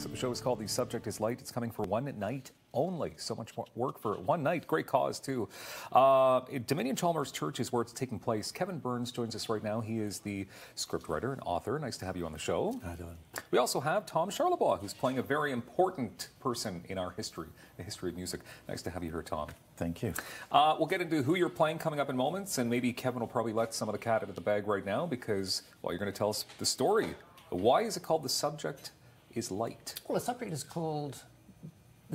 So the show is called The Subject is Light. It's coming for one night only. So much more work for one night. Great cause, too. Dominion Chalmers Church is where it's taking place. Kevin Burns joins us right now. He is the scriptwriter and author. Nice to have you on the show. How doing? We also have Tom Charlebois, who's playing a very important person in our history, the history of music. Nice to have you here, Tom. Thank you. We'll get into who you're playing coming up in moments, and maybe Kevin will probably let some of the cat out of the bag right now because, well, you're going to tell us the story. Why is it called The Subject is Light? Well, the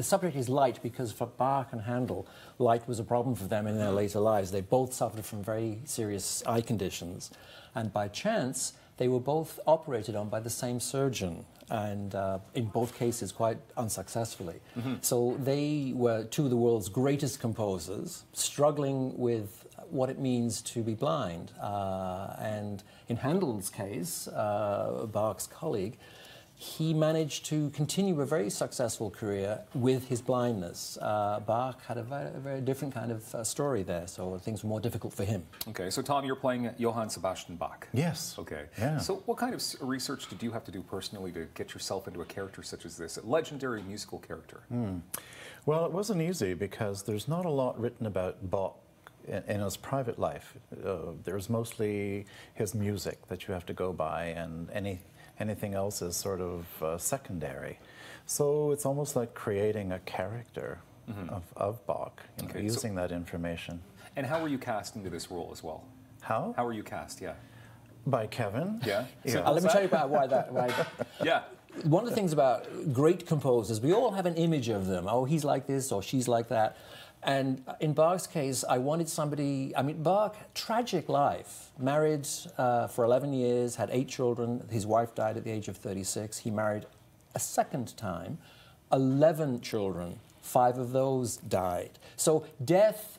subject is light because for Bach and Handel, light was a problem for them in their later lives. They both suffered from very serious eye conditions, and by chance, they were both operated on by the same surgeon, and in both cases quite unsuccessfully. So they were two of the world's greatest composers, struggling with what it means to be blind. And in Handel's case, Bach's colleague, he managed to continue a very successful career with his blindness. Bach had a very different kind of story there, so things were more difficult for him. Okay, so Tom, you're playing Johann Sebastian Bach. Yes. Okay. Yeah. So what kind of research did you have to do personally to get yourself into a character such as this, a legendary musical character? Well, it wasn't easy because there's not a lot written about Bach in his private life. There's mostly his music that you have to go by, and anything else is sort of secondary. So it's almost like creating a character of Bach, using that information. And how were you cast into this role as well? How? How were you cast, yeah? By Kevin. Yeah? Let me tell you about why that... Yeah. One of the things about great composers, we all have an image of them. Oh, he's like this or she's like that. And in Bach's case, I wanted somebody, Bach, tragic life, married for 11 years, had 8 children. His wife died at the age of 36. He married a second time, 11 children, 5 of those died. So death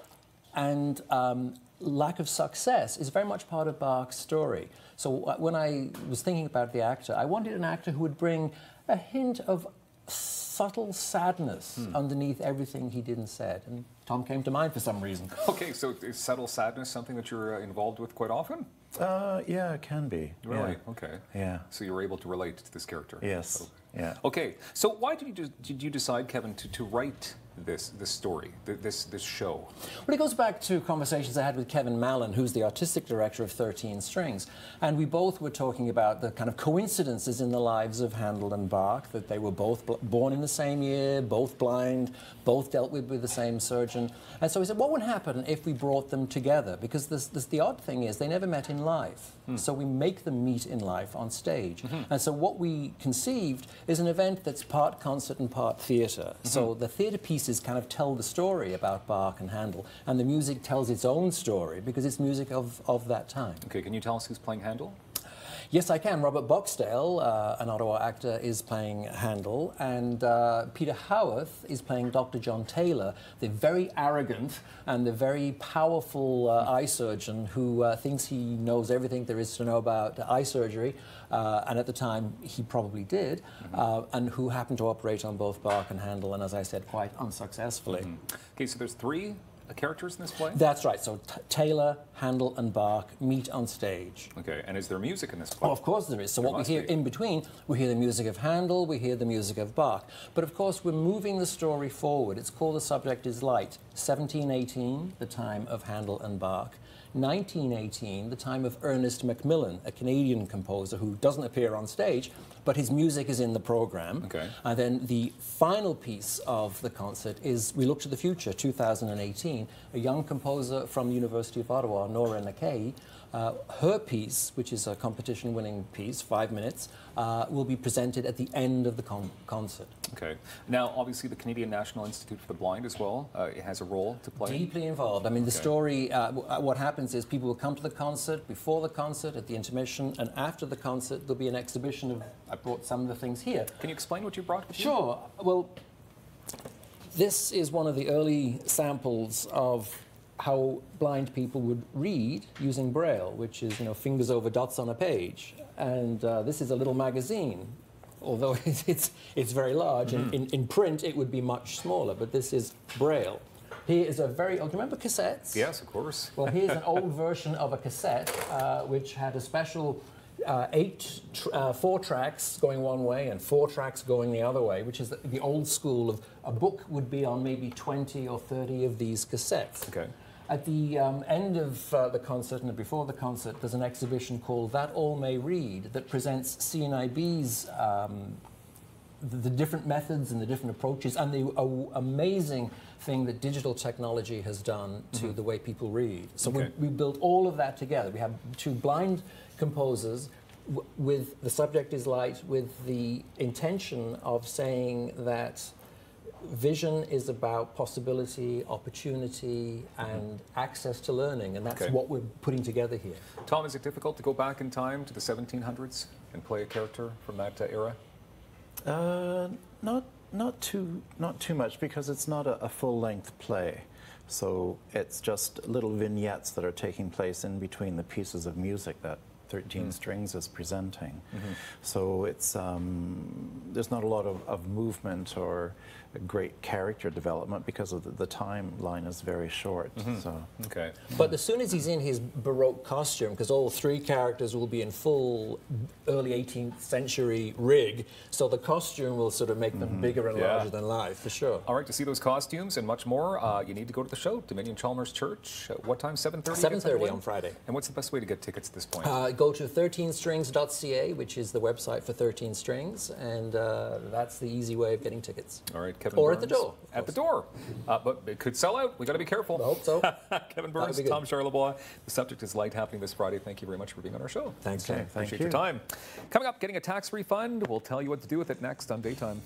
and lack of success is very much part of Bach's story. So when I was thinking about the actor, I wanted an actor who would bring a hint of subtle sadness underneath everything he did and said. And Tom came to mind for some reason. Okay, so is subtle sadness something that you're involved with quite often? Yeah, it can be. Really? Yeah. Okay. Yeah. So you were able to relate to this character? Yes. Yeah. Okay, so why did you decide, Kevin, to write this story, this show? Well, it goes back to conversations I had with Kevin Mallon, who's the artistic director of 13 Strings, and we both were talking about the kind of coincidences in the lives of Handel and Bach, that they were both born in the same year, both blind, both dealt with the same surgeon. And so we said, what would happen if we brought them together? Because the odd thing is, they never met in life. So we make them meet in life on stage. And so what we conceived is an event that's part concert and part theatre. So the theatre pieces kind of tell the story about Bach and Handel, and the music tells its own story because it's music of that time. Okay, can you tell us who's playing Handel? Yes, I can. Robert Boxdale, an Ottawa actor, is playing Handel, and Peter Howarth is playing Dr. John Taylor, the very arrogant and the very powerful eye surgeon who thinks he knows everything there is to know about eye surgery, and at the time he probably did, and who happened to operate on both Bach and Handel, and as I said, quite unsuccessfully. Okay, so there's 3 characters in this play? That's right. So Taylor, Handel, and Bach meet on stage. Okay, and is there music in this play? Oh, of course there is. So There what we must hear be. in between, we hear the music of Handel, we hear the music of Bach. But of course, we're moving the story forward. It's called The Subject is Light. 1718, the time of Handel and Bach. 1918, the time of Ernest Macmillan, a Canadian composer who doesn't appear on stage, but his music is in the program. Okay. And then the final piece of the concert is we look to the future, 2018, a young composer from the University of Ottawa, Nora Nakei. Her piece, which is a competition-winning piece, 5 minutes, will be presented at the end of the concert. Okay. Now, obviously, the Canadian National Institute for the Blind as well, it has a role to play. Deeply involved. I mean, the story, what happens is people will come to the concert, before the concert, at the intermission, and after the concert, there'll be an exhibition of, I brought some of the things here. Can you explain what you brought with you? Sure. Well, this is one of the early samples of how blind people would read using Braille, which is, fingers over dots on a page. And this is a little magazine, although it's very large. In print, it would be much smaller, but this is Braille. Here is a very, do you remember cassettes? Yes, of course. Well, here's an old version of a cassette, which had a special 4 tracks going one way and 4 tracks going the other way, which is the old school of a book would be on maybe 20 or 30 of these cassettes. Okay. At the end of the concert and before the concert, there's an exhibition called That All May Read that presents CNIB's the different methods and the different approaches and the amazing thing that digital technology has done to the way people read. So we built all of that together. We have 2 blind composers with the subject is light, with the intention of saying that vision is about possibility, opportunity, and access to learning, and that's what we're putting together here. Tom, is it difficult to go back in time to the 1700s and play a character from that era? Not too much, because it's not a full-length play. So it's just little vignettes that are taking place in between the pieces of music that 13 Strings is presenting. So it's there's not a lot of movement or great character development because of the timeline is very short. So. Okay. But as soon as he's in his Baroque costume, because all 3 characters will be in full early 18th century rig, so the costume will sort of make them bigger and larger than life, for sure. All right, to see those costumes and much more, you need to go to the show, Dominion Chalmers Church. What time, 7:30? 7:30 on Friday. And what's the best way to get tickets at this point? Go to 13strings.ca, which is the website for 13 Strings, and that's the easy way of getting tickets. All right, Kevin Or Burns. at the door. At the door. But it could sell out. We got to be careful. I hope so. Kevin Burns, Tom Charlebois. The subject is light, happening this Friday. Thank you very much for being on our show. Thanks, Ken. Appreciate your time. Coming up, getting a tax refund. We'll tell you what to do with it next on Daytime.